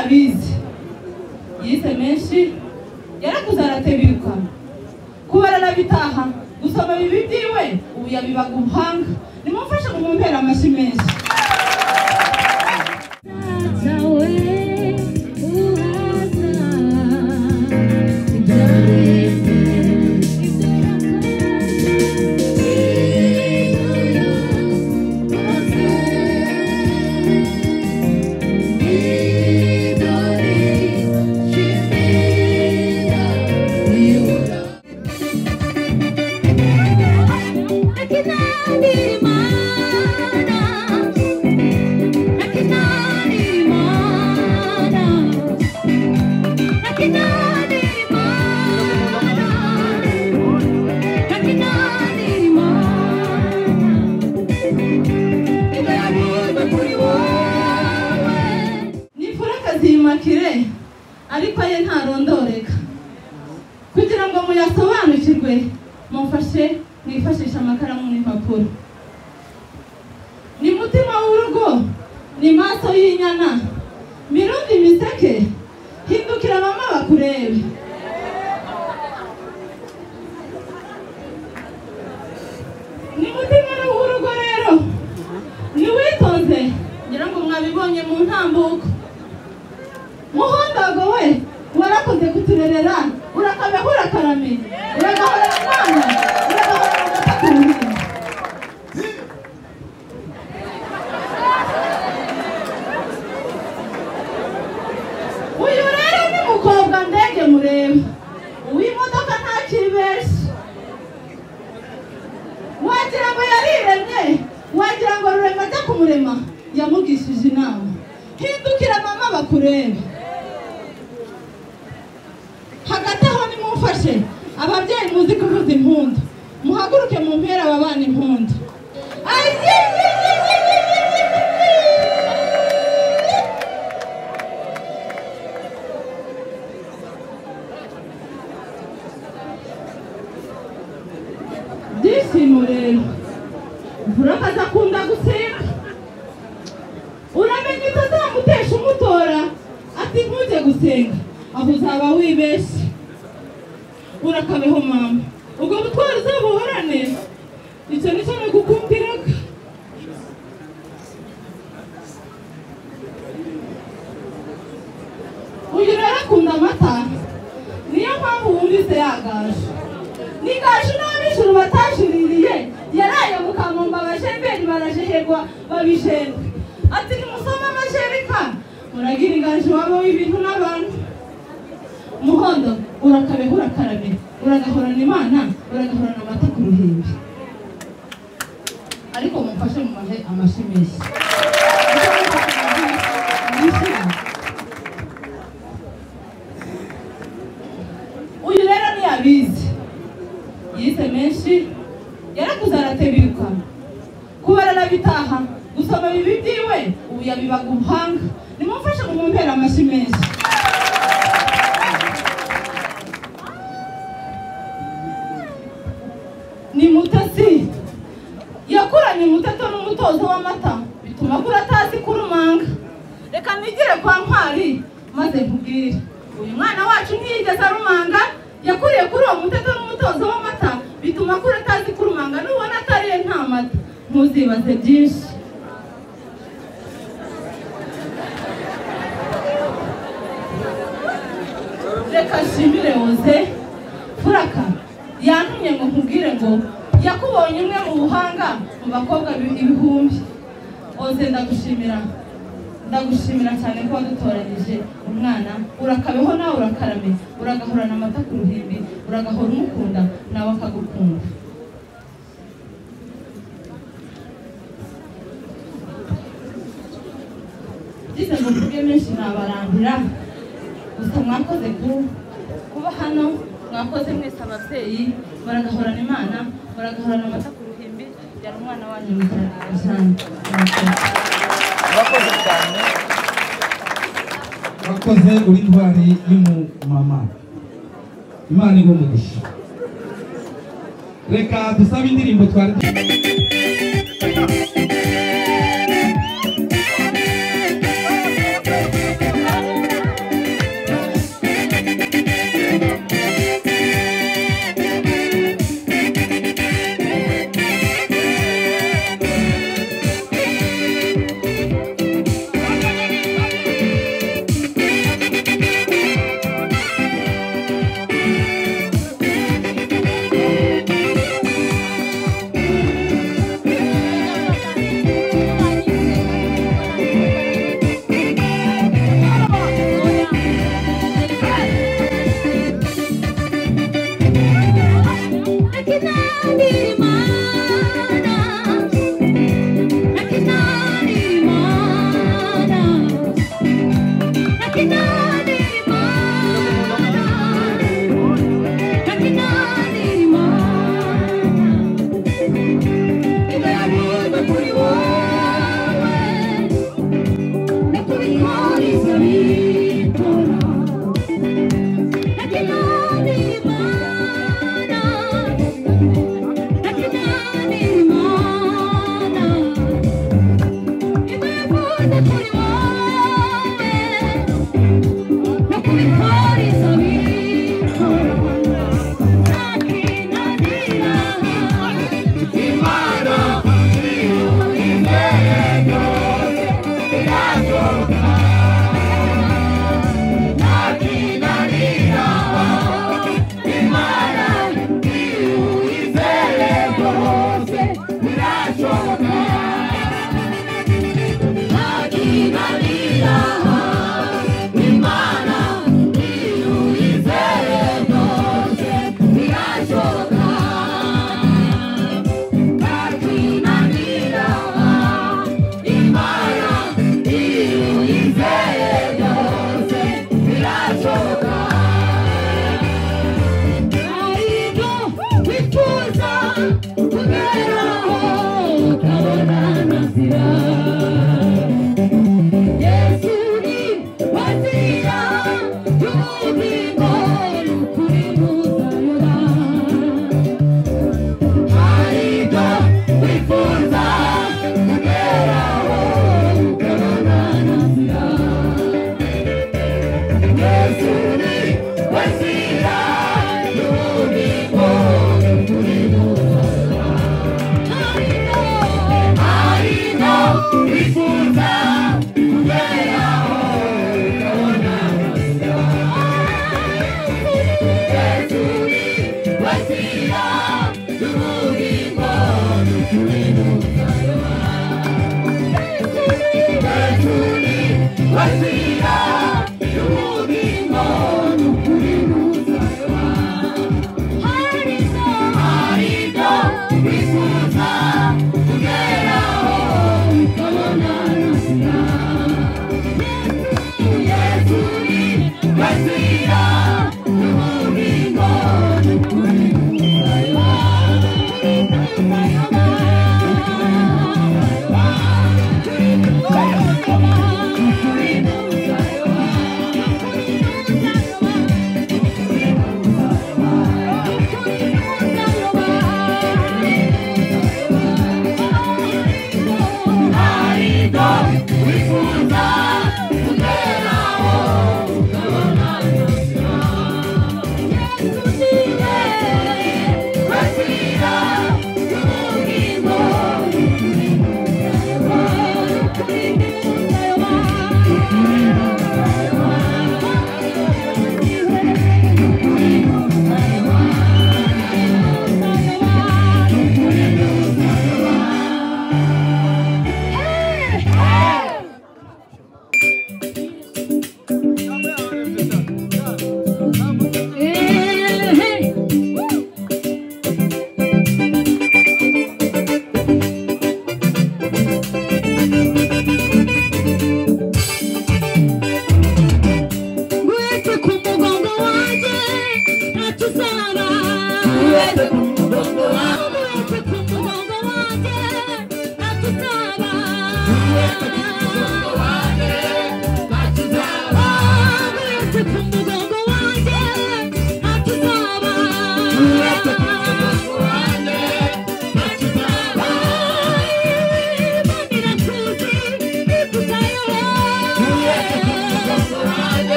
niyabizi yise menshi yarakuze aratebiruka kubara nabitaha gusoma bibi byiwe ubu yabibaga ubuhanga nimumfashe kumumpera amashi menshi Makire ariko ye ntarondoreka kugira ngo muyasobanukirwe mufashe mwifashisha amakaramu n'impapuro ni mutima w'urugo ni maso y'inyana mirundi miseke hindukira mama bakurebe ni mutima w'urugo rero ni witonze ngira ngo mwabibonye mu ntambuko Muhondago we warakoze kuturerera urakabeho urakarame uragahora mwana uragahora mutakuruhi uyu rero ni mukobwa ndege mureba uw'imodoka ntakibesha wagira ngo yariremye wagira ngo rurema ajya kumurema yamugishije inama hindukira mama bakurebe hagati aho nimumfashe ababyeyi muzi kuvuza impundu muhaguruke mu mpera ababana impundu byishimo rero urakaza akunda gusenga uramenye utazamutesha umutora ati ntujye gusenga aho uzaba wibeshye urakabeho mama ubwo butwari uzabuhorane icyo nicyo nagukumbiraga uyu rero akunda amata niyo mpamvu wumvise yagaje nigaje n'abijuru batashiririye yaraye mu kamomba abajemberi barajeherwa babijendwe ati nimusoma amajerika muragira ingaje wabo w'ibintu n'abantu Muhondo urakabeho urakarame uragahorana Imana uragahorana amata ku ruhimbi ariko mumfashe mu mahe amashi menshi uyu rero niyabizi yise menshi yarakuze aratebiruka kubara nabitaha gusoma bibi byiwe ubu yabibaga ubuhanga nimumfashe kumumpera amashi menshi ni mutasi yakuranye umuteto n'umutozo w'amata bituma akura atazi kurumanga reka nigire kwa Ntwari maze nkubwire uyu mwana wacu ntiyigeze arumanga yakuriye kuri uwo muteto n'umutozo w'amata bituma akura atazi kurumanga nubona atariye nta mata ntuzibaze byinshi reka nshimire Oze Furaka yantumye ngo nkubwire ngo yakubonye umwe mu buhanga mu bakobwa ibihumbi Oze ndagushimira cyane ko wadutoranyije umwana urakabeho nawe urakarame uragahorana amata ku ruhimbi uragahora umukunda nawe akagukunda gize ngo mvuge menshi nabarambira gusa mwakoze kuba hano mwakoze mwese ababyeyi baragahorana Imana baragahorana amata ku ruhimbi yari umwana wanyu cyane Mwakoze cyane wakoze uri Ntwari y'umumama Imana igumugisha reka dusabe indirimbo twari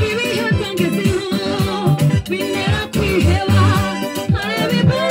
Ibihe byangezemo bintera kwiheba, hari ibibazo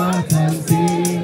watanze